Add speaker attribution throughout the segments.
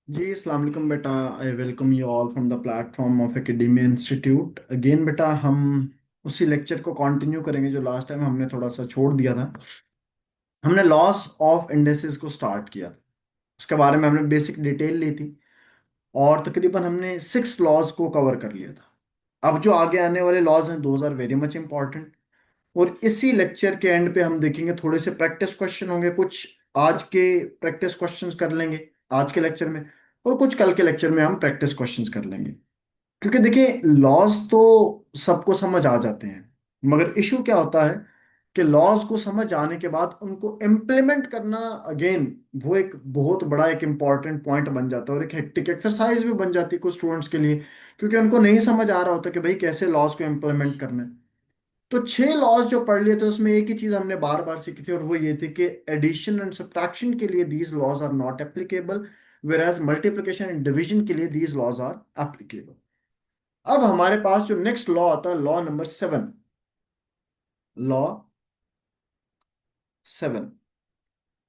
Speaker 1: जी अस्सलाम वालेकुम बेटा। I welcome you all from the platform of academy institute. Again बेटा, हम उसी लेक्चर को कंटिन्यू करेंगे जो लास्ट टाइम हमने थोड़ा सा छोड़ दिया था। हमने लॉस ऑफ इंडेक्सेस को स्टार्ट किया था। उसके बारे में हमने बेसिक डिटेल ली थी और तकरीबन हमने 6 लॉज को कवर कर लिया था। अब जो आगे आने वाले लॉज हैं, those are very much important. और इसी लेक्चर के एंड पे हम देखेंगे, थोड़े से प्रैक्टिस क्वेश्चन होंगे, कुछ आज के प्रैक्टिस क्वेश्चंस कर लेंगे आज के लेक्चर में, और कुछ कल के लेक्चर में हम प्रैक्टिस क्वेश्चंस कर लेंगे। क्योंकि देखिए, लॉज तो सबको समझ आ जाते हैं, मगर इशू क्या होता है कि लॉज को समझ आने के बाद उनको इम्प्लीमेंट करना, अगेन वो एक बहुत बड़ा एक इम्पॉर्टेंट पॉइंट बन जाता है और एक हेक्टिक एक्सरसाइज भी बन जाती है कुछ स्टूडेंट्स के लिए। क्योंकि उनको नहीं समझ आ रहा होता कि भाई कैसे लॉज को इम्प्लीमेंट करना है। तो 6 लॉज जो पढ़ लिए थे उसमें एक ही चीज हमने बार बार सीखी थी, और वो ये थी कि एडिशन एंड सब्ट्रैक्शन के लिए these laws are not applicable, where as multiplication and division के लिए दीज लॉज आर एप्लीकेबल। अब हमारे पास जो नेक्स्ट लॉ आता है, लॉ नंबर 7। लॉ 7।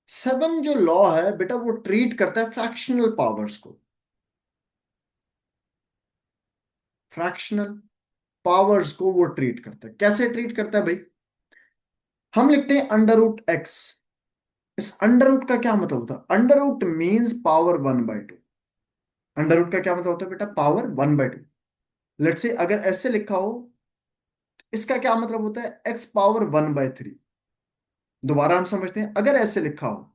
Speaker 1: 7 जो लॉ है बेटा, वो ट्रीट करता है फ्रैक्शनल पावर्स को। फ्रैक्शनल पावर्स को वो ट्रीट करता है। कैसे ट्रीट करता है भाई? हम लिखते हैं अंडर रूट x। इस अंडर रूट का क्या मतलब होता है? Under root means power 1/2। Under root का क्या मतलब होता है बेटा? पावर 1/2। लेट्स से अगर ऐसे लिखा हो, इसका क्या मतलब होता है? X power 1/3। दोबारा हम समझते हैं, अगर ऐसे लिखा हो,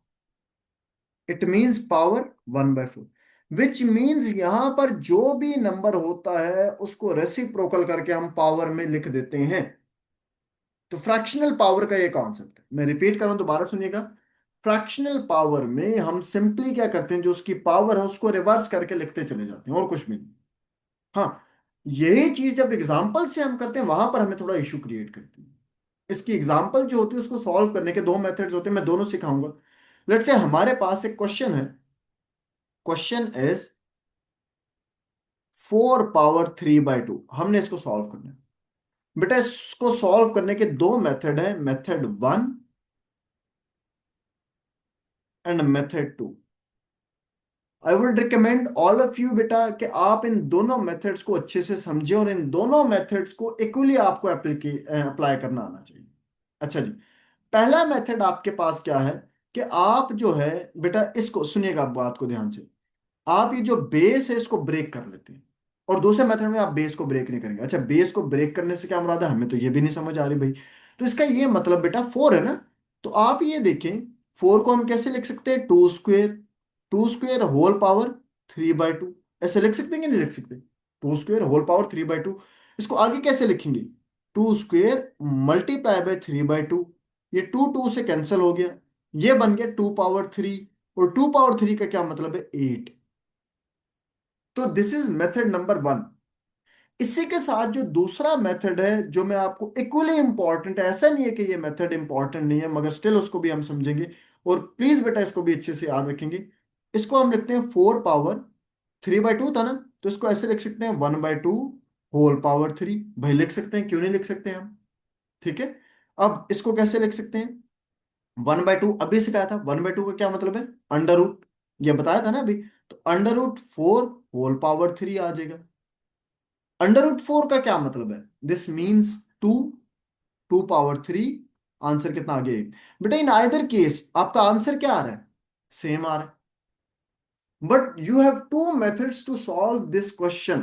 Speaker 1: it means power 1/4। Which means यहां पर जो भी नंबर होता है उसको रेसिप्रोकल करके हम पावर में लिख देते हैं। तो फ्रैक्शनल पावर का ये कॉन्सेप्ट है। मैं रिपीट कर रहा हूं, दोबारा सुनिएगा। फ्रैक्शनल पावर में हम सिंपली क्या करते हैं, जो उसकी पावर है उसको रिवर्स करके लिखते चले जाते हैं, और कुछ भी नहीं। हाँ, यही चीज जब एग्जाम्पल से हम करते हैं, वहां पर हमें थोड़ा इशू क्रिएट करती है। इसकी एग्जाम्पल जो होती है उसको सॉल्व करने के दो मेथड्स होते हैं, मैं दोनों सिखाऊंगा। लेट्स से हमारे पास एक क्वेश्चन है। Question is 4 power 3/2। हमने इसको सॉल्व करना है। बेटा, इसको सॉल्व करने के दो मेथड है, method 1 and method 2। I would recommend all of you बेटा कि आप इन दोनों मेथड्स को अच्छे से समझें, और इन दोनों मेथड्स को इक्वली आपको अप्लाई करना आना चाहिए। अच्छा जी, पहला मेथड आपके पास क्या है कि आप जो है बेटा, इसको सुनिएगा, आप बात को ध्यान से। आप ये जो बेस है इसको ब्रेक कर लेते हैं, और दूसरे मेथड में आप बेस को ब्रेक नहीं करेंगे। अच्छा, बेस को ब्रेक करने से क्या मुराद है, हमें तो ये भी नहीं समझ आ रही भाई। तो इसका ये मतलब बेटा 4 है ना। तो आप ये देखें, 4 को हम कैसे लिख सकते हैं? 2 स्क्वेयर। 2 square whole power 3/2। ऐसे लिख सकते हैं कि नहीं लिख सकते? 2 स्क्वेयर होल पावर 3/2। इसको आगे कैसे लिखेंगे? 2 स्क्वेयर मल्टीप्लाई बाय 3/2। ये 2 2 से कैंसिल हो गया, ये बन गया 2 पावर 3। और 2 पावर 3 का क्या मतलब है? 8। तो दिस इज मेथड नंबर 1। इसी के साथ जो दूसरा मेथड है, जो मैं आपको इक्वली इंपॉर्टेंट है, ऐसा नहीं है कि ये मेथड इंपॉर्टेंट नहीं है, मगर स्टिल उसको भी हम समझेंगे। और प्लीज बेटा, इसको भी अच्छे से याद रखेंगे। इसको हम लिखते हैं 4 पावर 3/2 था ना, तो इसको ऐसे लिख सकते हैं 1/2 होल पावर 3। भाई लिख सकते हैं, क्यों नहीं लिख सकते हम? ठीक है। अब इसको कैसे लिख सकते हैं? 1/2 अभी सिखाया था। 1/2 का क्या मतलब है? अंडर रूट, ये बताया था ना अभी। तो अंडर रूट 4 होल पावर 3 आ जाएगा। अंडर रूट 4 का क्या मतलब है? This means 2। 2 पावर 3। आंसर कितना आ गया? 8। बेटा, इन आइदर केस आपका आंसर क्या आ रहा है? सेम आ रहा है। But you have two methods to solve this question.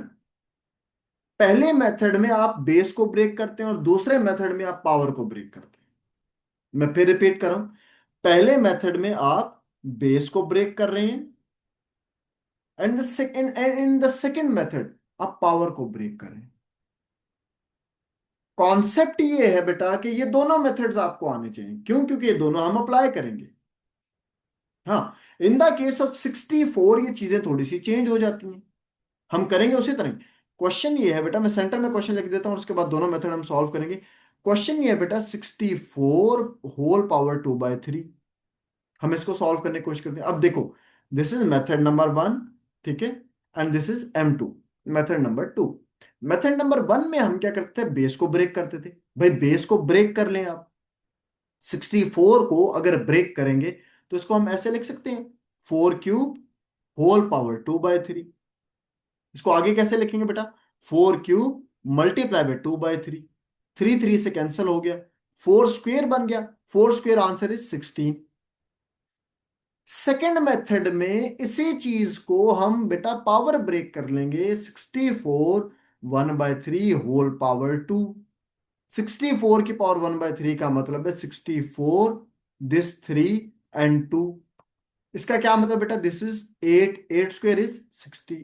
Speaker 1: पहले मेथड में आप बेस को ब्रेक करते हैं, और दूसरे मेथड में आप पावर को ब्रेक करते हैं। मैं फिर रिपीट कर रहा हूं। पहले मेथड में आप बेस को ब्रेक कर रहे हैं, and in the second method आप पावर को ब्रेक कर रहे हैं। कॉन्सेप्ट ये है बेटा कि ये दोनों मेथड्स आपको आने चाहिए। क्यों? क्योंकि ये दोनों हम अप्लाई करेंगे। हाँ, इन द केस ऑफ 64 ये चीजें थोड़ी सी चेंज हो जाती हैं। हम करेंगे उसी तरह। क्वेश्चन ये है बेटा, मैं सेंटर में क्वेश्चन लिख देता हूं और उसके बाद दोनों मेथड हम सॉल्व करेंगे। क्वेश्चन ये है बेटा, 64 होल पावर 2/3। हम इसको सॉल्व करने की कोशिश करते हैं। अब देखो, दिस इज मेथड नंबर 1, ठीक है, and this is M2, method number 2। Method number 1 में हम क्या करते थे? बेस को ब्रेक करते थे। भाई बेस को ब्रेक कर लें आप। 64 को अगर ब्रेक करेंगे तो इसको हम ऐसे लिख सकते हैं, 4 क्यूब होल पावर 2/3। इसको आगे कैसे लिखेंगे बेटा? 4 क्यूब मल्टीप्लाई बाय 2/3। 3 3 से कैंसिल हो गया, 4 स्क्वेयर बन गया। 4 square answer is 16। Second method में इसी चीज को हम बेटा पावर ब्रेक कर लेंगे। 64 1/3 होल पावर 2। 64 की पावर 1/3 का मतलब है 64 दिस 3 एंड 2। इसका क्या मतलब बेटा? This is 8, 8 square is 60।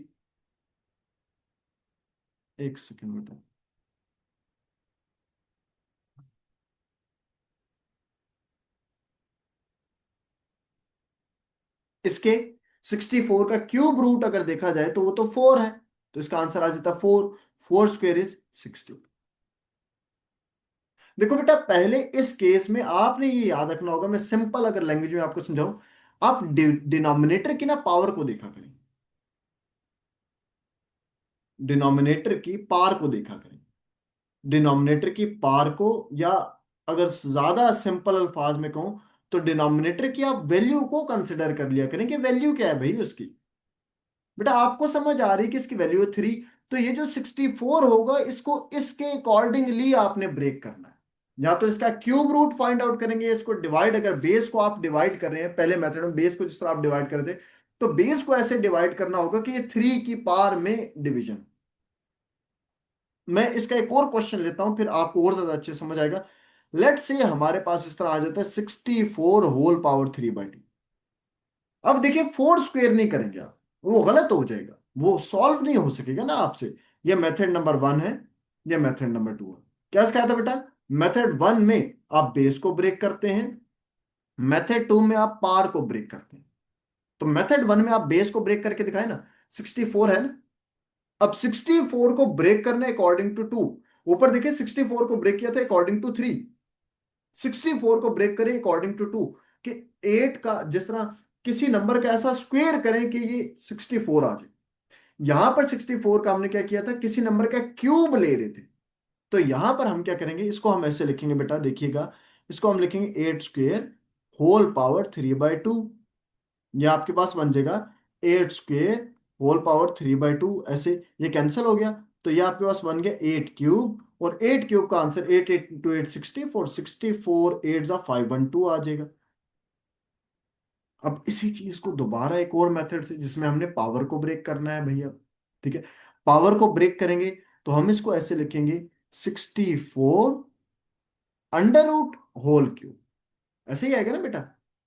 Speaker 1: एक सेकेंड बेटा। इसके 64 का क्यूब रूट अगर देखा जाए तो वो तो 4 है, तो इसका आंसर आ जाता 4। 4 स्क्वेयर इज 60। देखो बेटा, पहले इस केस में आपने ये याद रखना होगा, मैं सिंपल अगर लैंग्वेज में आपको समझाऊं, आप डिनोमिनेटर की ना पावर को देखा करें, डिनोमिनेटर की पार को देखा करें। डिनोमिनेटर की पार को, या अगर ज्यादा सिंपल अल्फाज में कहूं तो डिनोमिनेटर की आप वैल्यू को कंसिडर कर लिया करें कि वैल्यू क्या है भाई उसकी। बेटा आपको समझ आ रही है कि इसकी वैल्यू है 3, तो ये जो 64 होगा इसको इसके अकॉर्डिंगली आपने ब्रेक करना है। या तो इसका क्यूब रूट फाइंड आउट करेंगे, इसको डिवाइड, अगर बेस को आप डिवाइड कर रहे हैं पहले मेथड में बेस को जिस तरह आप डिवाइड कर रहे थे, तो बेस को ऐसे डिवाइड करना होगा कि ये 3 की पावर में डिवीजन। मैं इसका एक और क्वेश्चन लेता हूं, फिर आपको और ज्यादा अच्छे से समझ आएगा। लेट से हमारे पास इस तरह आ जाता है 64 होल पावर 3/2। अब देखिए 4 स्क्वेयर नहीं करेंगे आप, वो गलत हो जाएगा, वो सॉल्व नहीं हो सकेगा ना आपसे। ये मेथड नंबर 1 है, ये मेथड नंबर 2 है। क्या सिखाया था बेटा? मेथड 1 में आप बेस को ब्रेक करते हैं, मेथड 2 में आप पार को ब्रेक करते हैं। तो मेथड 1 में आप बेस को ब्रेक करके दिखाए ना, 64 है ना। अब 64 को ब्रेक करने अकॉर्डिंग टू 2, ऊपर देखिए 64 को ब्रेक किया था अकॉर्डिंग टू 3, 64 को ब्रेक करें अकॉर्डिंग टू 2, कि 8 का जिस तरह किसी नंबर का ऐसा स्क्वेयर करें कि ये 64 आ जाए। यहां पर 64 का हमने क्या किया था? किसी नंबर का क्यूब ले रहे थे। तो यहां पर हम क्या करेंगे? इसको हम ऐसे लिखेंगे बेटा, देखिएगा, इसको हम लिखेंगे 8 स्क्वेयर होल पावर 3/2। ये आपके पास बन जाएगा 8 स्क्वेयर होल पावर 3/2, ऐसे ये कैंसिल हो गया। तो ये आपके पास बन गया 8 क्यूब, और 8 क्यूब का आंसर 8 8 इंटू 8 64, 64 8 जा 512 आ जाएगा। अब इसी चीज को दोबारा एक और मेथड से, जिसमें हमने पावर को ब्रेक करना है भैया, ठीक है। पावर को ब्रेक करेंगे तो हम इसको ऐसे लिखेंगे 64 अंडर रूट होल क्यूब, ऐसे ही आएगा ना बेटा।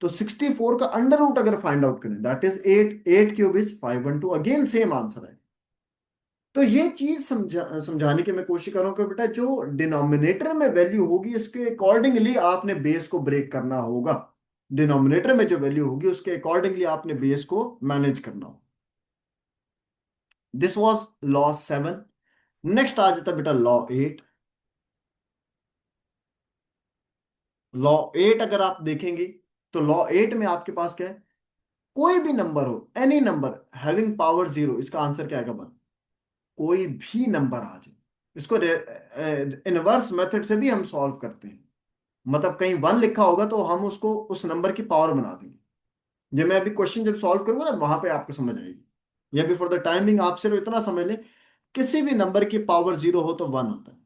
Speaker 1: तो 64 का अंडर रूट अगर फाइंड आउट करें that is 8, 8 cube is 512, again same answer है। तो ये चीज समझाने की मैं कोशिश कर रहा हूं कि बेटा जो डिनोमिनेटर में वैल्यू होगी इसके अकॉर्डिंगली आपने बेस को ब्रेक करना होगा। डिनोमिनेटर में जो वैल्यू होगी उसके अकॉर्डिंगली आपने बेस को मैनेज करना होगा। This was law 7। नेक्स्ट आ जाता है बेटा लॉ 8। लॉ 8 अगर आप देखेंगे तो लॉ 8 में आपके पास क्या है? कोई भी नंबर हो, एनी नंबर हैविंग पावर 0, इसका आंसर क्या आएगा? 1। कोई भी नंबर आ जाए, इसको इनवर्स मेथड से भी हम सॉल्व करते हैं। मतलब कहीं 1 लिखा होगा तो हम उसको उस नंबर की पावर बना देंगे। जब मैं अभी क्वेश्चन जब सॉल्व करूंगा ना, वहां पे आपको समझ आएगी। या भी फॉर द टाइमिंग आप सिर्फ इतना समझ लें, किसी भी नंबर की पावर 0 हो तो 1 होता है।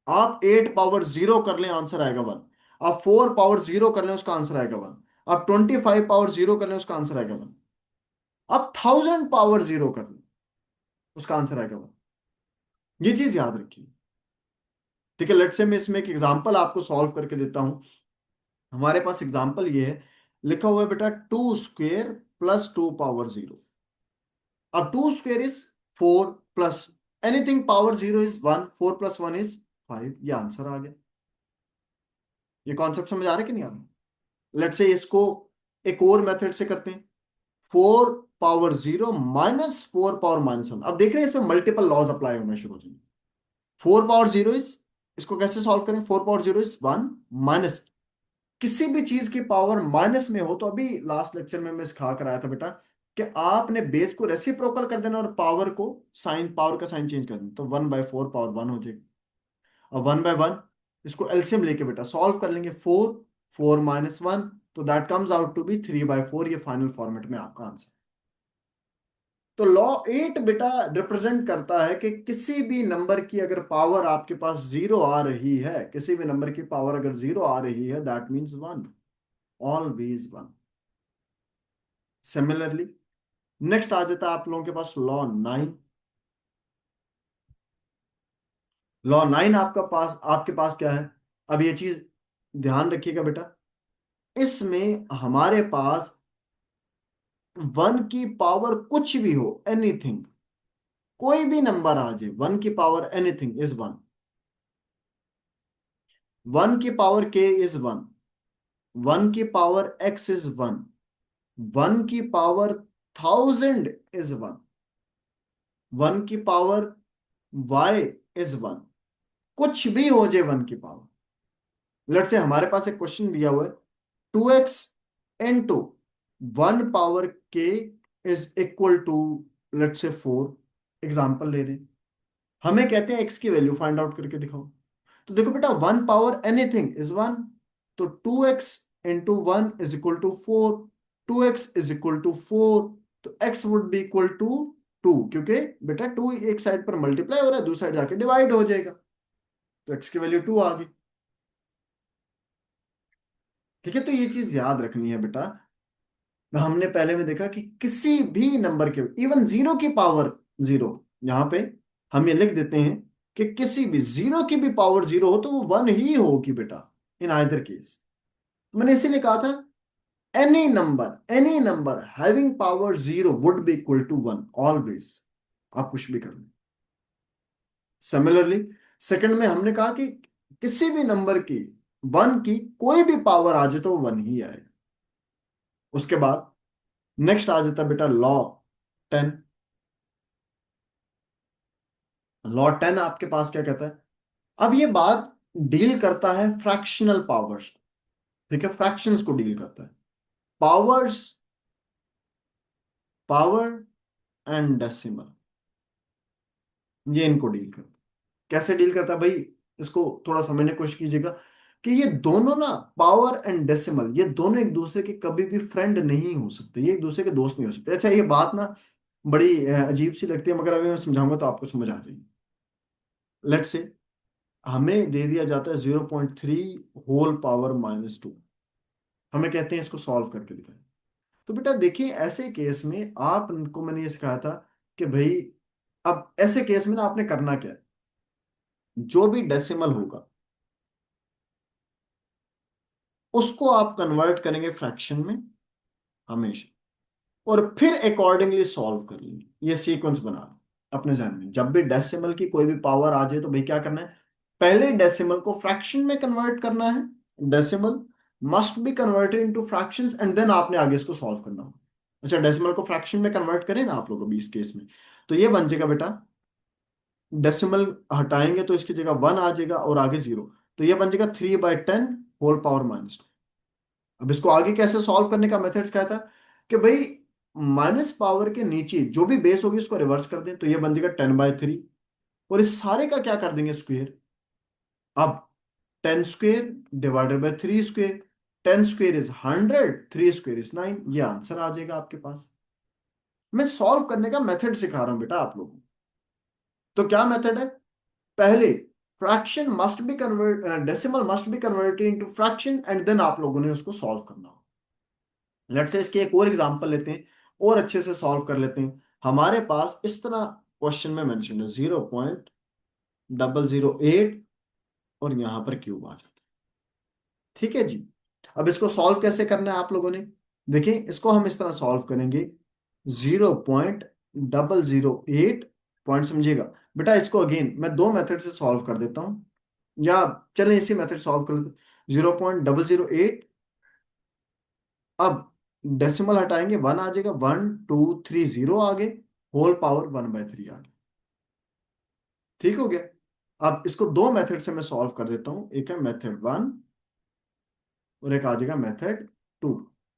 Speaker 1: आप 8 पावर 0 कर लें, आंसर आएगा 1। आप 4 पावर 0 कर लें, उसका आंसर आएगा 1। आप 25 पावर 0 कर लें, उसका आंसर आएगा 1। आप 1000 पावर 0 कर लें, उसका आंसर आएगा 1। ये चीज याद रखिए, ठीक है। लेट्स से मैं इसमें एक एग्जांपल आपको सॉल्व करके देता हूं। हमारे पास एग्जांपल ये है, लिखा हुआ है बेटा 2 स्क्वेयर प्लस 2 पावर 0। अब 2 square is 4, plus anything power 0 is 1, 4 plus 1 is 5। ये आंसर आ गया। ये कॉन्सेप्ट समझ आ रहा है कि नहीं आ रहा? लेट्स से इसको एक और मेथड से करते हैं। 4 पावर 0 माइनस 4 पावर -1। अब देख रहे हैं इसमें मल्टीपल लॉज अप्लाई होना शुरू हो जाएंगे। 4 पावर 0 इज, इसको कैसे सॉल्व करें? 4 पावर 0 इज 1 माइनस, किसी भी चीज की पावर माइनस में हो तो अभी लास्ट लेक्चर में मैं सिखा कर आया था बेटा कि आपने बेस को रेसिप्रोकल कर देना और पावर को साइन, पावर का साइन चेंज कर देना, तो 1/4 पावर 1 हो जाएगी। और 1/1 इसको एलसीएम लेके बेटा सॉल्व कर लेंगे। 4, 4 - 1, तो that comes out to be 3/4। ये फाइनल फॉर्मेट में आपका आंसर। तो लॉ 8 बेटा रिप्रेजेंट करता है कि किसी भी नंबर की अगर पावर आपके पास जीरो आ रही है, किसी भी नंबर की पावर अगर जीरो आ रही है, that means one, always one. Similarly next आ जाता है आप लोगों के पास लॉ 9। लॉ 9 आपके पास क्या है? अब ये चीज ध्यान रखिएगा बेटा, इसमें हमारे पास वन की पावर कुछ भी हो, एनीथिंग, कोई भी नंबर आ जाए, वन की power anything is one. One की पावर के इज वन, वन की power x is one, one की पावर 1000 इज वन, वन की पावर वाई इज वन, कुछ भी हो जाए वन की पावर। लेट से हमारे पास एक क्वेश्चन दिया हुआ है, 2x इंटू वन पावर के इज इक्वल टू, लेट से 4, एग्जाम्पल ले रहे हैं। हमें कहते हैं x की वैल्यू फाइंड आउट करके दिखाओ। तो देखो बेटा, one power anything is one, तो 2x into one is equal to 4, 2x is equal to 4, तो x would be equal to 2, क्योंकि बेटा 2 एक साइड पर मल्टीप्लाई हो रहा है, दूसरी साइड जाके डिवाइड हो जाएगा, तो x की वैल्यू 2 आ गई। ठीक है, तो ये चीज याद रखनी है बेटा। हमने पहले में देखा कि किसी भी नंबर के, इवन जीरो की पावर जीरो, यहां पे हम ये लिख देते हैं कि किसी भी जीरो की भी पावर जीरो हो तो वो वन ही होगी बेटा, इन आइदर केस। मैंने इसीलिए कहा था any number having power zero would be equal to one always, आप कुछ भी कर लो। सिमिलरली सेकंड में हमने कहा कि किसी भी नंबर की वन की कोई भी पावर आ जाए तो वो वन ही आएगा। उसके बाद नेक्स्ट आ जाता है बेटा लॉ 10। लॉ 10 आपके पास क्या कहता है? अब ये बात डील करता है फ्रैक्शनल पावर्स, ठीक है, फ्रैक्शंस को डील करता है। पावर्स, पावर एंड डेसिमल, ये इनको डील करता है। कैसे डील करता है भाई, इसको थोड़ा समझने की कोशिश कीजिएगा कि ये दोनों ना, पावर एंड डेसिमल, ये दोनों एक दूसरे के कभी भी फ्रेंड नहीं हो सकते, ये एक दूसरे के दोस्त नहीं हो सकते। अच्छा, ये बात ना बड़ी अजीब सी लगती है, मगर अभी मैं समझाऊंगा तो आपको समझ आ जाएगी। लेट्स से हमें दे दिया जाता है 0.3 होल पावर -2, हमें कहते हैं इसको सॉल्व करके दिखाएं। तो बेटा देखिए, ऐसे केस में आपको मैंने ये सिखाया था कि भाई, अब ऐसे केस में ना आपने करना क्या है, जो भी डेसिमल होगा उसको आप कन्वर्ट करेंगे फ्रैक्शन में हमेशा, और फिर अकॉर्डिंगली सॉल्व कर लेंगे। ये सीक्वेंस बना लो अपने जहन में, जब भी डेसिमल की कोई भी पावर आ जाए तो भाई क्या करना है, पहले डेसिमल को फ्रैक्शन में कन्वर्ट करना है, decimal must be converted into fractions, and then आपने आगे इसको सॉल्व करना होगा। अच्छा, डेसिमल को फ्रैक्शन में कन्वर्ट करें ना आप लोग अभी इस केस में, तो ये बन जाएगा बेटा, डेसिमल हटाएंगे तो इसकी जगह वन आ जाएगा और आगे जीरो, तो ये बन जाएगा 3/10 होल पावर -2। अब इसको आगे कैसे सॉल्व करने का मेथड क्या था कि भाई, माइनस पावर के नीचे जो भी बेस होगी उसको रिवर्स कर दें, तो ये बन जाएगा 10/3, और इस सारे का क्या कर देंगे, स्क्वेयर। अब 10 square divided bye 3 square, 10 square is 100, 3 square is 9, ये आंसर आ जाएगा आपके पास। मैं सॉल्व करने का मेथड सिखा रहा हूं बेटा आप लोगों को। तो क्या मेथड है? पहले fraction must be convert, decimal must be converted into fraction, and then आप लोगों ने उसको सॉल्व करना हो। लेट्स से इसके एक और एग्जांपल लेते हैं और अच्छे से सॉल्व कर लेते हैं। हमारे पास इस तरह क्वेश्चन में मेंशन है 0.008, और यहां पर क्यूब आ जाता है। ठीक है जी। अब इसको सॉल्व कैसे करना है आप लोगों ने, देखिए इसको हम इस तरह सॉल्व करेंगे, 0.008 पॉइंट, समझिएगा बेटा। इसको अगेन मैं दो मेथड से सॉल्व कर देता हूं, या चलें इसी मेथड सॉल्व कर लेते हैं। 0.008, अब डेसिमल हटाएंगे, वन आ जाएगा, 1230 आगे, होल पावर 1/3 आगे। ठीक हो गया। अब इसको दो मेथड से मैं सॉल्व कर देता हूं, एक है मेथड 1 और एक आ जाएगा मेथड 2।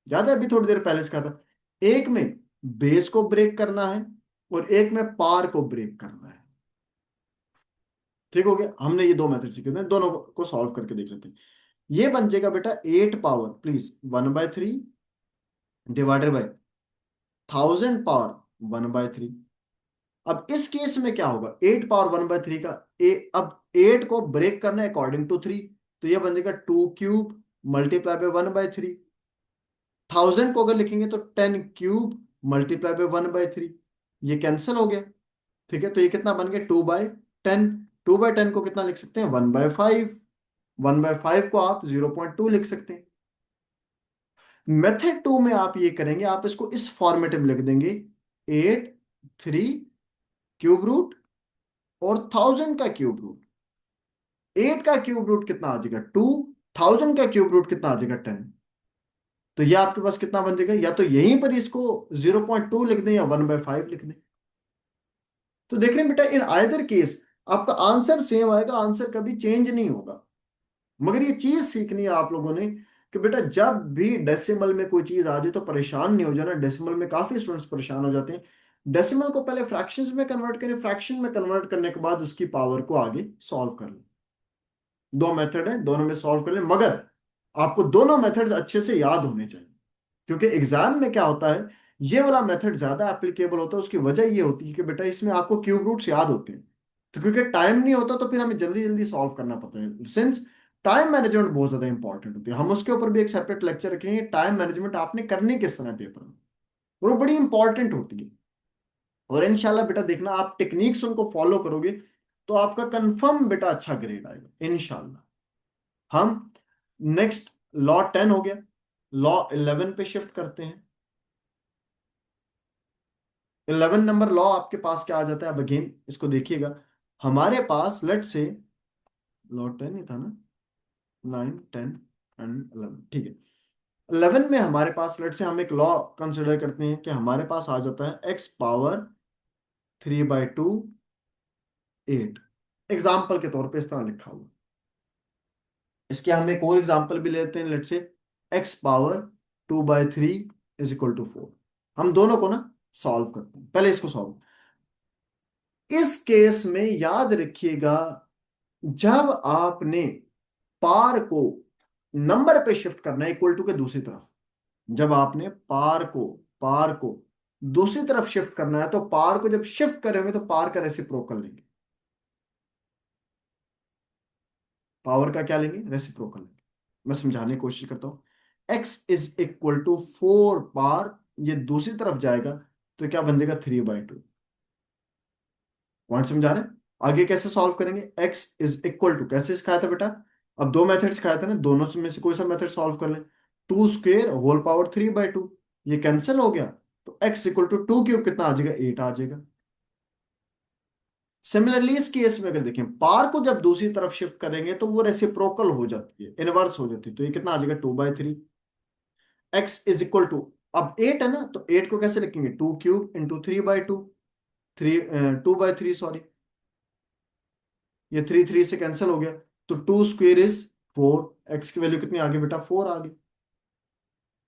Speaker 1: याद है अभी थोड़ी देर पहले इसका था, एक में बेस को ब्रेक करना है और एक में पार को ब्रेक करना है। ठीक हो गया, हमने ये दो मेथड सीखे थे, दोनों को सॉल्व करके देख लेते हैं। ये बन जाएगा बेटा 8 power please 1/3 divided by 1000 power 1/3। अब इस केस में क्या होगा, 8 पावर 1/3 का अब 8 को ब्रेक करना है अकॉर्डिंग टू 3, तो ये बन जाएगा 2³ × 1/3। 1000 को अगर लिखेंगे तो 10³ × 1/3, ये कैंसिल हो गया। ठीक है, तो ये कितना बन गया, 2/10। 2/10 को कितना लिख सकते हैं, 1/5। 1/5 को आप 0.2 लिख सकते हैं। मेथड 2 में आप ये करेंगे, आप इसको इस फॉर्मेट में लिख देंगे, 8 3 क्यूब रूट और 1000 का क्यूब रूट। 8 का क्यूब रूट कितना आ जाएगा, 2। 1000 का क्यूब रूट कितना आ जाएगा, 10। तो ये आपके पास कितना बन जाएगा, या तो यहीं पर इसको 0.2 लिख दें या 1/5 लिख दें। तो देख रहे हैं बेटा, इन आइदर केस आपका आंसर सेम आएगा, आंसर कभी चेंज नहीं होगा। मगर ये चीज सीखनी है आप लोगों ने कि बेटा जब भी डेसिमल में कोई चीज आ जाए तो परेशान नहीं हो जाना। डेसिमल में काफी स्टूडेंट्स परेशान हो जाते हैं। डेसिमल को पहले फ्रैक्शंस में कन्वर्ट करें, फ्रैक्शन में कन्वर्ट करने के बाद उसकी पावर को आगे सॉल्व कर लें। दो मेथड है, दोनों में सॉल्व कर लें, मगर आपको दोनों मेथड्स अच्छे से याद होने चाहिए। क्योंकि एग्जाम में क्या होता है, ये वाला मेथड ज्यादा एप्लीकेबल होता है। उसकी वजह ये होती है कि बेटा इसमें आपको क्यूब रूट्स याद होते हैं। तो क्योंकि टाइम नहीं होता तो फिर हमें जल्दी जल्दी सॉल्व करना पड़ता है। सिंस टाइम मैनेजमेंट बहुत ज्यादा इंपॉर्टेंट होती है, हम उसके ऊपर भी एक सेपरेट लेक्चर रखेंगे, टाइम मैनेजमेंट आपने करनी किस तरह पेपर में, और वो बड़ी इंपॉर्टेंट होती है। और इंशाल्लाह बेटा देखना, आप टेक्निक्स उनको फॉलो करोगे तो आपका कंफर्म बेटा अच्छा ग्रेड आएगा इंशाल्लाह। हम नेक्स्ट लॉ 10 हो गया, लॉ 11 पे शिफ्ट करते हैं। 11 नंबर लॉ आपके पास क्या आ जाता है, अब अगेन इसको देखिएगा। हमारे पास लेट से लॉ 10 ही था ना, 9 10 एंड 11, ठीक है। 11 में हमारे पास लेट से हम एक लॉ कंसिडर करते हैं कि हमारे पास आ जाता है x⁻3/2 8। एग्जाम्पल के तौर पे इस तरह लिखा हुआ। इसके हम एक और एग्जाम्पल भी लेते हैं, लेट से x⁻2/3 = 4। हम दोनों को ना सॉल्व करते हैं, पहले इसको सॉल्व। इस केस में याद रखिएगा, जब आपने पार को नंबर पे शिफ्ट करना है इक्वल टू के दूसरी तरफ, जब आपने पार को दूसरी तरफ शिफ्ट करना है, तो पार को जब शिफ्ट करेंगे तो पार का रेसिप्रोकल लेंगे। पावर का क्या लेंगे, रेसिप्रोकल लेंगे। मैं समझाने की कोशिश करता हूं। x = 4 पार, ये दूसरी तरफ जाएगा तो क्या बन जाएगा, 3/2। पॉइंट समझा रहे हैं। आगे कैसे सॉल्व करेंगे, x = कैसे सिखाया था बेटा, अब दो मेथड सिखाया था ना, दोनों में से कोई सा मेथड सॉल्व कर लें। 2² होल पावर 3/2, ये कैंसिल हो गया, तो x = 2³ कितना आ जाएगा, 8 आ जाएगा। सिमिलरली इस केस में अगर देखें, पार को जब दूसरी तरफ शिफ्ट करेंगे तो वो रेसिप्रोकल हो जाती है, इनवर्स हो जाती है, तो ये कितना आ जाएगा, 2/3। x = अब 8 है ना, तो 8 को कैसे लिखेंगे, 2³ × 3/2, 2/3 सॉरी, ये 3 3 से कैंसिल हो गया, तो 2² = 4। एक्स की वैल्यू कितनी आ गई बेटा, 4 आ गई।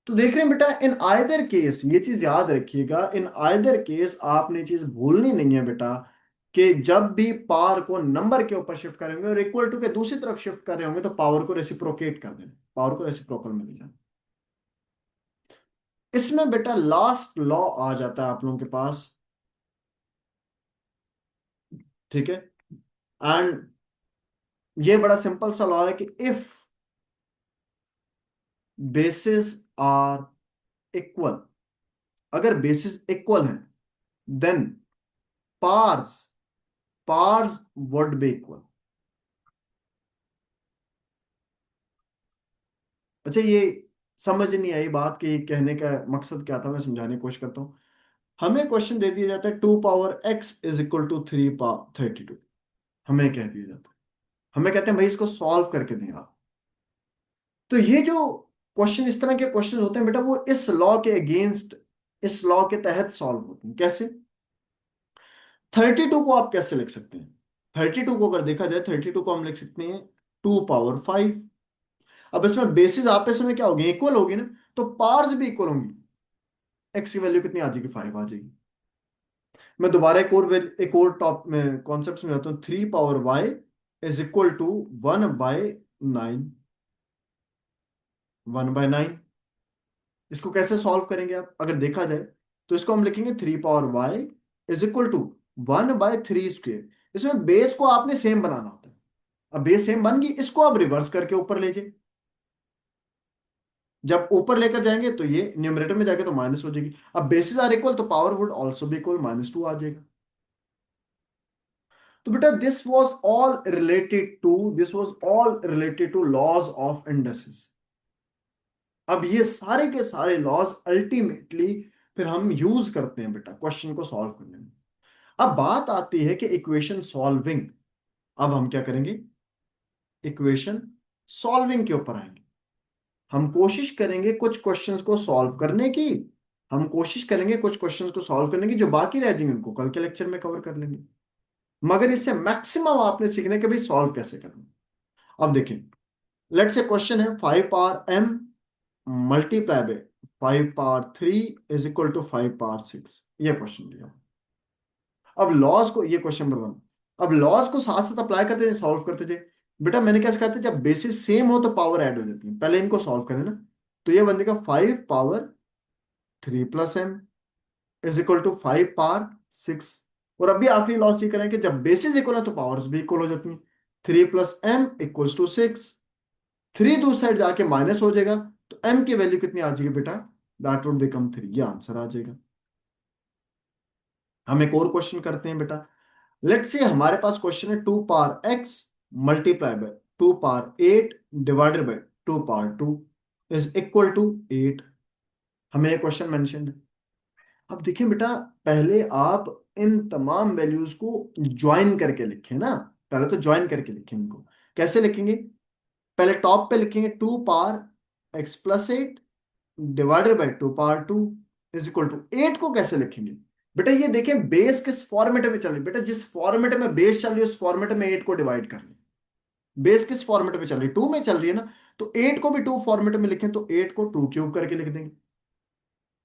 Speaker 1: तो देख रहे हैं बेटा, इन आइदर केस ये चीज याद रखिएगा, इन आइदर केस आपने चीज भूलनी नहीं है बेटा, कि जब भी पावर को नंबर के ऊपर शिफ्ट करेंगे और इक्वल टू के दूसरी तरफ शिफ्ट कर रहे होंगे तो पावर को रेसिप्रोकेट कर देना, पावर को रेसिप्रोकल में ले जाना। इसमें बेटा लास्ट लॉ आ जाता है आप लोगों के पास, ठीक है। एंड ये बड़ा सिंपल सा लॉ है कि इफ बेसिस आर इक्वल, अगर बेसिस इक्वल है, then powers powers would be equal. अच्छा, ये समझ नहीं आई बात कि कहने का मकसद क्या था, मैं समझाने की कोशिश करता हूँ। हमें क्वेश्चन दे दिया जाता है 2 पावर x = 3/32, हमें कह दिया जाता है, हमें कहते हैं भाई इसको सॉल्व करके दें आप। तो ये जो क्वेश्चन, इस तरह के क्वेश्चन होते हैं बेटा, वो इस लॉ के अगेंस्ट, इस लॉ के तहत सॉल्व होते हैं। कैसे, 32 को आप कैसे लिख सकते हैं, 32 को अगर देखा जाए, 32 को हम लिख सकते हैं 2 पावर 5। अब इसमें बेसिस आपस में क्या होगी, इक्वल होगी ना, तो पार्स भी इक्वल होंगी। एक्स की वैल्यू कितनी आ जाएगी, 5 आ जाएगी। मैं दोबारा एक और टॉप में कॉन्सेप्ट में जाता हूँ। 3 पावर y = 1/9। 1/9, इसको कैसे सॉल्व करेंगे आप, अगर देखा जाए तो इसको हम लिखेंगे 3 power y is equal to 1/3 square. इसमें बेस को आपने सेम बनाना होता है। अब बेस सेम बन गई, इसको आप रिवर्स करके ऊपर ले जाए। जब ऊपर लेकर जाएंगे तो ये न्यूमरेटर में जाके तो माइनस हो जाएगी। अब बेसिस आर इक्वल तो पावर वुड ऑल्सो भी इक्वल -2 आ जाएगा। तो बेटा this was all related to laws of indices. अब ये सारे के सारे लॉज अल्टीमेटली फिर हम यूज करते हैं बेटा क्वेश्चन को सॉल्व करने में। अब बात आती है कि इक्वेशन सॉल्विंग। अब हम क्या करेंगे, इक्वेशन सॉल्विंग के ऊपर आएंगे। हम कोशिश करेंगे कुछ क्वेश्चंस को सॉल्व करने की। हम कोशिश करेंगे कुछ क्वेश्चंस को सॉल्व करने की, जो बाकी रह जाएंगे उनको कल के लेक्चर में कवर कर लेंगे। मगर इससे मैक्सिमम आपने सीखने के भाई सॉल्व कैसे करना। अब देखिए, लेट से क्वेश्चन है 5 power m multiply by 5 power 3 is equal to 5 power 6। ये क्वेश्चन दिया। अब लॉज को, ये क्वेश्चन नंबर 1। अब लॉज को साथ साथ अप्लाई करते थे, सॉल्व करते थे। बेटा मैंने क्या सिखाया था, जब बेसिस सेम हो तो पावर ऐड हो जाती है। पहले इनको सॉल्व करें ना। तो ये बन जाएगा 5 power 3 plus m is equal to 5 power 6। और अभी आखिरी लॉ सीख रहे हैं कि जब बेसिस इक्वल है तो पावर्स भी इक्वल हो जाती हैं। 3 + m = 6। 3 दूसरी साइड जाके माइनस हो जाएगा। तो m की वैल्यू कितनी आ जाएगी बेटा, दैट वुड बिकम 3। ये आंसर आ जाएगा। हम एक और क्वेश्चन करते हैं बेटा। लेट्स से हमारे पास क्वेश्चन है 2 power x multiply by 2 power 8 divided by 2 power 2 is equal to 8। हमें ये क्वेश्चन मेंशन है। अब देखिए बेटा, पहले आप इन तमाम वैल्यूज को ज्वाइन करके लिखें ना। पहले तो ज्वाइन करके लिखें इनको। कैसे लिखेंगे, पहले टॉप पे लिखेंगे 2 power x + 8 divided by 2 power 2 is equal to 8 को कैसे लिखेंगे। बेटा ये देखें बेस किस फॉर्मेट में चल रही है। बेटा जिस फॉर्मेट में बेस चल रही है उस फॉर्मेट में 8 को डिवाइड कर ले। बेस किस फॉर्मेट में चल रही है, 2 में चल रही है ना। तो 8 को भी 2 फॉर्मेट में लिखें तो 8 को 2 क्यूब करके लिख देंगे।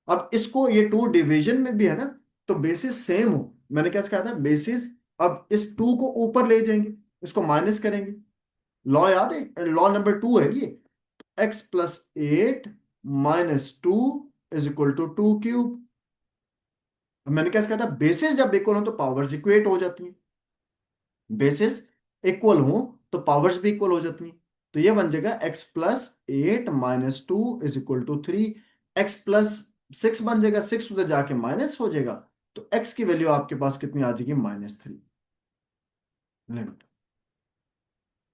Speaker 1: अब इसको, ये 2 डिवीजन में भी है ना, तो बेसिस सेम हो। मैंने क्या कहा था, बेसिस। अब इस 2 को ऊपर ले जाएंगे, इसको माइनस करेंगे। लॉ याद है, लॉ नंबर 2 है ये। x + 8 - 2 is equal to 2 cube. अब मैंने क्या कहा था, बेसिस जब इक्वल हो तो पावर्स इक्वेट हो जाती हैं। बेसिस इक्वल हो तो पावर्स भी इक्वल हो जाती हैं। तो ये बन जाएगा x + 8 - 2 is equal to 3। x + 6 बन जाएगा, 6 उधर जाके माइनस हो जाएगा। तो x की वैल्यू आपके पास कितनी आ जाएगी, -3।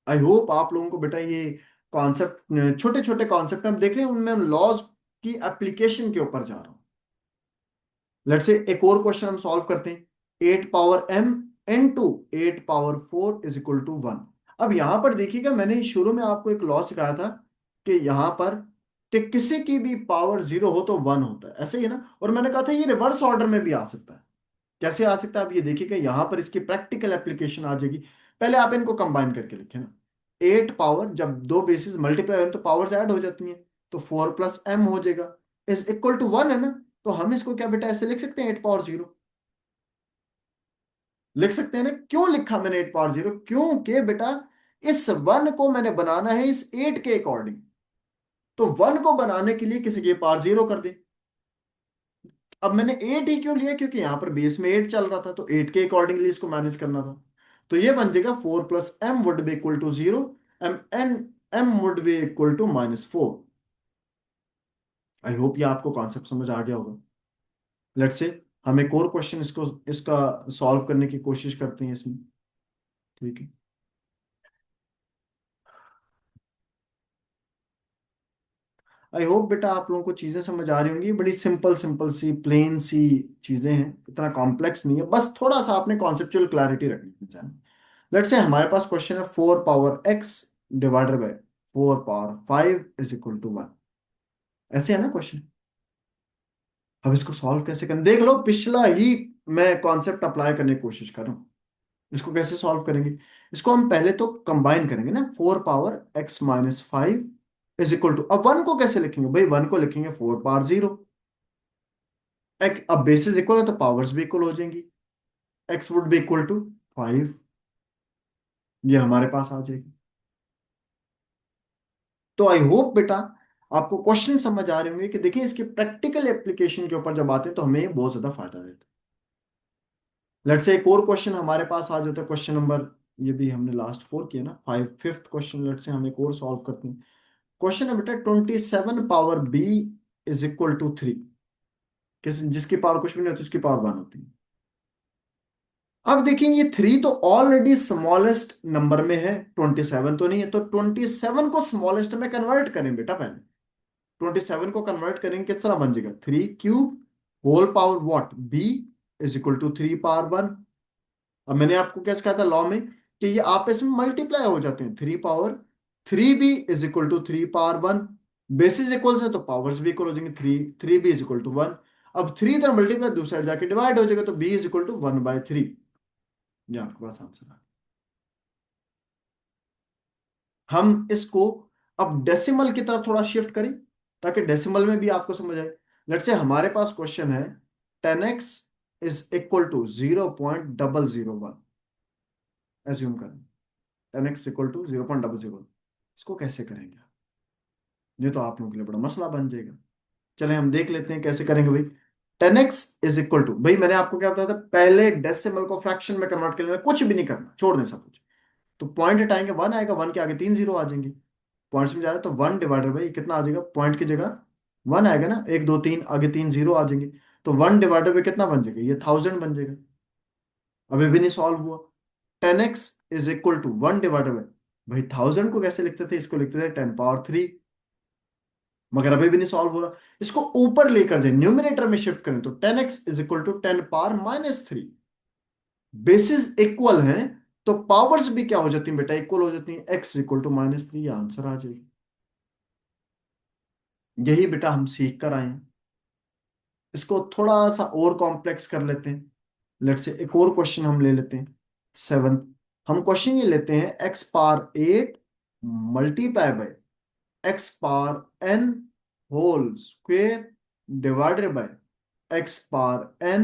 Speaker 1: आई होप आप लोगों को बेटा ये कॉन्सेप्ट, छोटे छोटे कॉन्सेप्ट हम देख रहे हैं, उनमें हम लॉज की एप्लीकेशन के ऊपर जा रहा हूं। लेट्स से एक और क्वेश्चन हम सॉल्व करते हैं। 8 power m into 8 power 4 is equal to 1। अब यहां पर देखिएगा, मैंने शुरू में आपको एक लॉ सिखाया था कि यहां पर कि किसी की भी पावर 0 हो तो 1 होता है, ऐसे ही है ना। और मैंने कहा था ये रिवर्स ऑर्डर में भी आ सकता है। कैसे आ सकता है, आप ये देखिएगा यहां पर इसकी प्रैक्टिकल एप्लीकेशन आ जाएगी। पहले आप इनको कंबाइन करके लिखें ना। 8 पावर, जब दो बेसिस मल्टीप्लाई हो तो पावर्स ऐड हो जाती हैं। तो 4 + m हो जाएगा इज इक्वल टू 1, है ना। तो हम इसको क्या बेटा ऐसे लिख सकते हैं, 8 पावर 0 लिख सकते हैं ना। क्यों लिखा मैंने 8 पावर 0, क्योंकि बेटा इस 1 को मैंने बनाना है इस 8 के अकॉर्डिंग। तो 1 को बनाने के लिए किसी के पावर 0 कर दे। अब मैंने 8 ही क्यों लिया, क्योंकि यहां पर बेस में 8 चल रहा था तो 8 के अकॉर्डिंगली इसको मैनेज करना था। तो ये बन जाएगा 4 + m would be equal to 0। M would be equal to -4। I hope ये आपको कॉन्सेप्ट समझ आ गया होगा। लेट्स से हम एक और क्वेश्चन इसको इसका सॉल्व करने की कोशिश करते हैं इसमें। ठीक है। आई होप बेटा आप लोगों को चीजें समझ आ रही होंगी। बड़ी सिंपल सिंपल सी प्लेन सी चीजें हैं, इतना कॉम्प्लेक्स नहीं है। बस थोड़ा सा आपने कॉन्सेप्चुअल क्लैरिटी रखनी है। लेट्स से हमारे पास क्वेश्चन है 4 power x divided by 4 power 5 is equal to 1। ऐसे है ना क्वेश्चन। अब इसको सॉल्व कैसे करें, देख लो पिछला ही मैं कॉन्सेप्ट अप्लाई करने की कोशिश कर रहा हूँ। इसको कैसे सॉल्व करेंगे, इसको हम पहले तो कंबाइन करेंगे ना। 4 power x - 5 is equal to, अब 1 को कैसे लिखेंगे भाई, 1 को लिखेंगे 4 पावर 0। अब बेसिस इक्वल है तो पावर्स भी इक्वल हो जाएंगी। x would be equal to 5। ये हमारे पास आ जाएगी। तो आई होप बेटा आपको क्वेश्चन समझ आ रहे होंगे कि देखिए इसके प्रैक्टिकल एप्लीकेशन के ऊपर जब आते हैं तो हमें बहुत ज्यादा फायदा देता है। लेट्स से एक और क्वेश्चन हमारे पास आ जाता है, क्वेश्चन नंबर, ये भी हमने लास्ट 4 किया ना, फिफ्थ क्वेश्चन लेट्स से हम एक और सॉल्व करते हैं। क्वेश्चन है बेटा 27 power B is equal to 3, किस जिसकी पावर कुछ भी नहीं होती उसकी पावर 1 होती है। अब देखें ये 3 तो ऑलरेडी स्मॉलेस्ट नंबर में है, 27 तो नहीं है, तो 27 को स्मॉलेस्ट में कन्वर्ट करें बेटा पहले। 27 को कन्वर्ट करेंगे कितना बन जाएगा, 3 cube whole power what B is equal to 3 power 1। अब मैंने आपको क्या सिखाया था लॉ में कि ये आपस में मल्टीप्लाई हो जाते हैं, 3 power 3 B is equal to 3 power 1। Bases equal है तो पावर्स भी इक्वल हो जाएंगे, 3 बी इज इक्वल टू 1। अब 3 इधर मल्टीप्लाई दूसरी साइड जाके डिवाइड हो जाएगा, तो बी इज इक्वल टू 1/3। ये आपके पास आंसर है। हम इसको अब डेसिमल की तरफ थोड़ा शिफ्ट करें ताकि डेसिमल में भी आपको समझ आए। लेट्स से हमारे पास क्वेश्चन है 10x is equal to 0.001, assume करें 10x इक्वल टू 0.001। इसको कैसे करेंगे, ये तो आप लोगों के लिए बड़ा मसला बन जाएगा। चले हम देख लेते हैं कैसे करेंगे भाई। 10x इज इक्वल टू, भाई मैंने आपको क्या बताया था, पहले डेसिमल को फ्रैक्शन में कन्वर्ट कर लेना, कुछ भी नहीं करना, छोड़ दें सब कुछ। तो पॉइंट हटाएंगे, 1 आएगा, 1 के आगे 3 जीरो आ जाएंगे। पॉइंट्स में जा रहा है तो 1 डिवाइडेड बाई कितना आ जाएगा, पॉइंट की जगह 1 आएगा ना, 1 2 3 आगे 3 जीरो आ जाएंगे। तो 1 डिवाइडेड बाई कितना बन जाएगा, ये 1000 बन जाएगा। अभी भी नहीं सॉल्व हुआ। 10x is equal to 1 divided by, भाई 1000 को कैसे लिखते थे, इसको लिखते थे 10 पावर 3, मगर अभी भी नहीं सॉल्व हो रहा। इसको ऊपर लेकर जाए, न्यूमिनेटर में शिफ्ट करें, तो 10x is equal to 10 power -3। Bases equal हैं तो पावर्स भी क्या हो जाती हैं बेटा, इक्वल हो जाती हैं, x इक्वल टू -3, आंसर आ जाएगी। यही बेटा हम सीख कर आए हैं। इसको थोड़ा सा और कॉम्प्लेक्स कर लेते हैं। लेट्स से एक और क्वेश्चन हम ले लेते हैं, 7। हम क्वेश्चन ये लेते हैं x⁻8 multiply by x⁻n whole square divided by x⁻n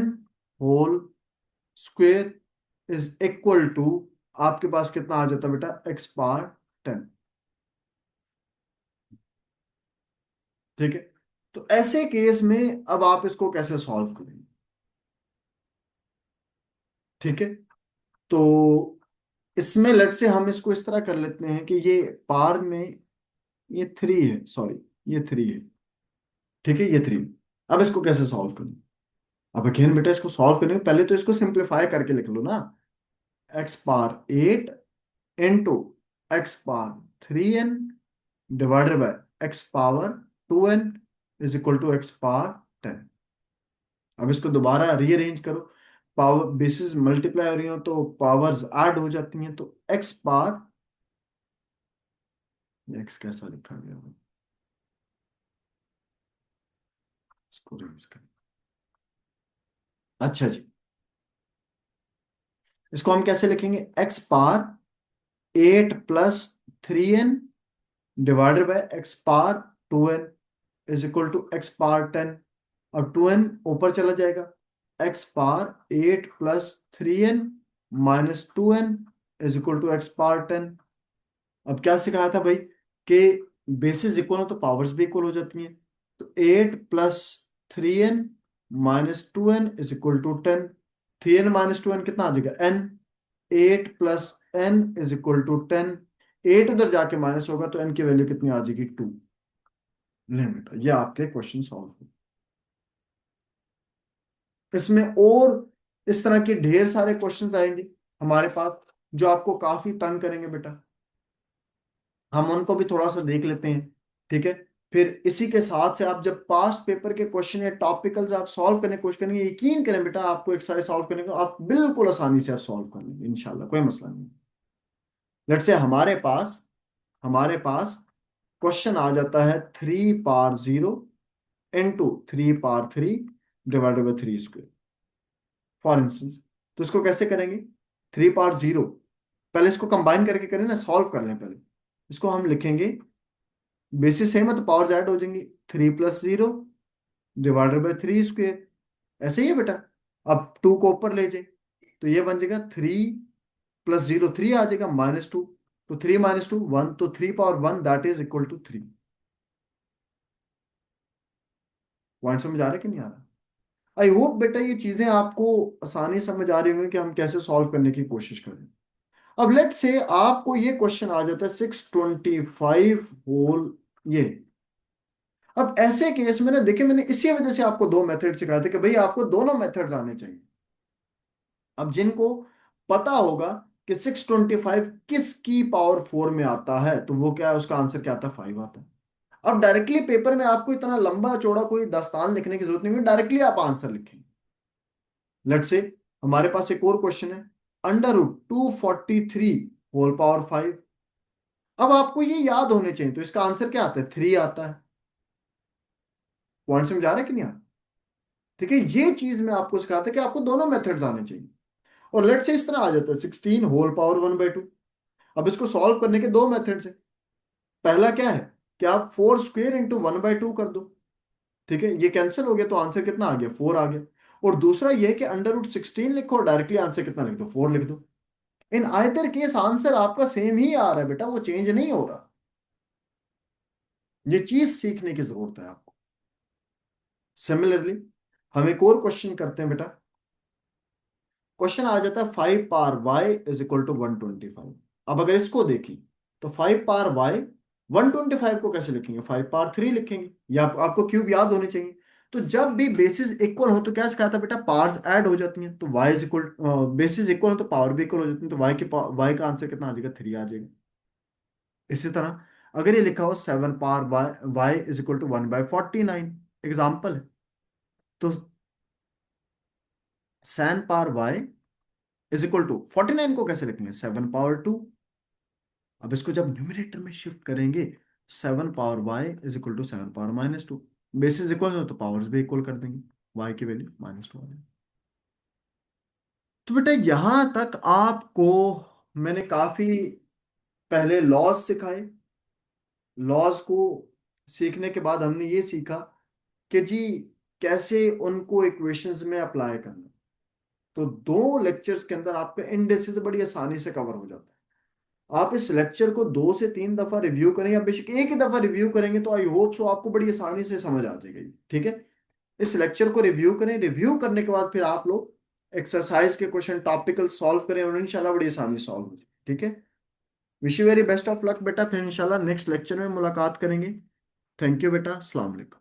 Speaker 1: whole square is equal to, आपके पास कितना आ जाता है बेटा, x⁻10। ठीक है, तो ऐसे केस में अब आप इसको कैसे सॉल्व करेंगे। ठीक है, तो इसमें लेट से हम इसको इस तरह कर लेते हैं कि ये पार में ये 3 है, सॉरी ये 3 है। ठीक है, ये 3। अब इसको कैसे सॉल्व करें। अब अगेन बेटा इसको सॉल्व करने में पहले तो इसको सिंप्लीफाई करके लिख लो ना, x⁻8 into x⁻3n divided by x⁻2n is equal to x⁻10। अब इसको दोबारा रीअरेंज करो, पावर बेसिस मल्टीप्लाई हो रही हो तो पावर्स ऐड हो जाती हैं, तो x कैसा लिखा गया है? इसको रेंज करें। अच्छा जी, इसको हम कैसे लिखेंगे, x⁻8 + 3n divided by x⁻2n is equal to x⁻10। अब 2n ऊपर चला जाएगा, x⁻8 + 3n - 2n is equal to x⁻10। अब क्या सिखाया था भाई कि बेसिस इक्वल हो तो पावर्स भी इक्वल हो जाती हैं, तो 8 + 3n - 2n is equal to 10। 3n - 2n कितना आ जाएगा, n। 8 + n is equal to 10। 8 उधर जाके माइनस होगा तो n की वैल्यू कितनी आ जाएगी, 2। नहीं बेटा, ये आपके क्वेश्चन सॉल्व हो। इसमें और इस तरह के ढेर सारे क्वेश्चंस आएंगे हमारे पास जो आपको काफी तंग करेंगे बेटा, हम उनको भी थोड़ा सा देख लेते हैं। ठीक है, फिर इसी के साथ से आप जब पास्ट पेपर के क्वेश्चन या टॉपिकल्स आप सॉल्व करने की कोशिश करेंगे, यकीन करें बेटा आपको एक्सरसाइज सॉल्व करने को आप बिल्कुल आसानी से आप सॉल्व कर लेंगे इंशाल्लाह, कोई मसला नहीं। लेट्स से हमारे पास क्वेश्चन आ जाता है 3 power 0 × 3 power 3 divided by 3² for instance. तो इसको कैसे करेंगे, 3 पावर 0, पहले इसको कंबाइन करके करें ना, सॉल्व कर लें पहले। इसको हम लिखेंगे, बेसिस सेम है तो पावर ऐड हो जाएंगी, 3 + 0 डिवाइडेड बाई 3²। ऐसे ही है बेटा। अब 2 को ऊपर ले जाए तो ये बन जाएगा 3 + 0 3 आ जाएगा, -2। तो 3 - 2 1, तो 3 power 1 that is equal to 3। Point समझ आ रहा है कि नहीं आ रहा? आई होप बेटा ये चीजें आपको आसानी समझ आ रही होंगी कि हम कैसे सॉल्व करने की कोशिश करें। अब लेट से आपको ये क्वेश्चन आ जाता है 625 होल ये। अब ऐसे केस में ना देखिए, मैंने इसी वजह से आपको दो मेथड सिखाए थे कि भाई आपको दोनों मेथड्स आने चाहिए। अब जिनको पता होगा कि 625 किसकी पावर 4 में आता है, तो वो क्या है, उसका आंसर क्या आता है, 5 आता है। अब डायरेक्टली पेपर में आपको इतना लंबा चौड़ा कोई दास्तान लिखने की जरूरत नहीं है, डायरेक्टली आप आंसर लिखें। लेट से हमारे पास एक और क्वेश्चन है, √243 होल पावर 5। अब आपको ये याद होने चाहिए, तो इसका आंसर क्या आता है, 3 आता है। पॉइंट समझ आ रहा है कि नहीं आ रहा? ठीक है, ये चीज मैं आपको सिखाता कि आपको दोनों मेथड्स आने चाहिए। और लेट से इस तरह आ जाता है 16 होल पावर 1/2। अब इसको सॉल्व करने के दो मेथड्स है। पहला क्या है कि आप 4² × 1/2 कर दो। ठीक है, ये कैंसिल हो गया तो आंसर कितना आ गया, 4 आ गया। और दूसरा ये है कि √16 लिखो और डायरेक्टली आंसर कितना लिख दो, 4 लिख दो। इन आइदर केस आंसर आपका सेम ही आ रहा है बेटा, वो चेंज नहीं हो रहा। ये चीज सीखने की जरूरत है आपको। सिमिलरली हम एक और क्वेश्चन करते हैं बेटा। क्वेश्चन आ जाता है 5 पावर y = 125। अब अगर इसको देखें तो 5 पावर y 125 को कैसे लिखेंगे, 5 पावर 3 लिखेंगे। या आपको क्यूब याद होने चाहिए। तो जब भी बेसिस इक्वल हो तो क्या सिखाया था बेटा, पावर्स ऐड हो जाती हैं, तो y is equal, basis equal हो तो पावर भी इक्वल हो जाती है, तो y का आंसर कितना आ जाएगा, 3 आ जाएगा। इसी तरह अगर ये लिखा हो 7 पावर y = 1/49, एग्जाम्पल है, तो tan पावर y = 49 को कैसे लिखेंगे, 7 पावर 2। अब इसको जब न्यूमरेटर में शिफ्ट करेंगे, 7 power y = 7 power -2। Basis equal हो तो पावर्स भी इक्वल कर देंगे, y की वैल्यू -2 आ जाएगी। तो बेटा यहां तक आपको मैंने काफी पहले लॉज सिखाए। लॉज को सीखने के बाद हमने ये सीखा कि जी कैसे उनको इक्वेशंस में अप्लाई करना। तो दो लेक्चर्स के अंदर आपका इंडेक्सेस बड़ी आसानी से कवर हो जाता है। आप इस लेक्चर को 2 से 3 दफा रिव्यू करें, या बेशक एक ही दफा रिव्यू करेंगे तो आई होप सो आपको बड़ी आसानी से समझ आ जाएगा ये। ठीक है, इस लेक्चर को रिव्यू करें, रिव्यू करने के बाद फिर आप लोग एक्सरसाइज के क्वेश्चन टॉपिकल सॉल्व करें और इंशाल्लाह बड़ी आसानी से सॉल्व हो जाए। ठीक है, wish you very best of luck बेटा, फिर इंशाल्लाह नेक्स्ट लेक्चर में मुलाकात करेंगे। थैंक यू बेटा, अस्सलाम वालेकुम।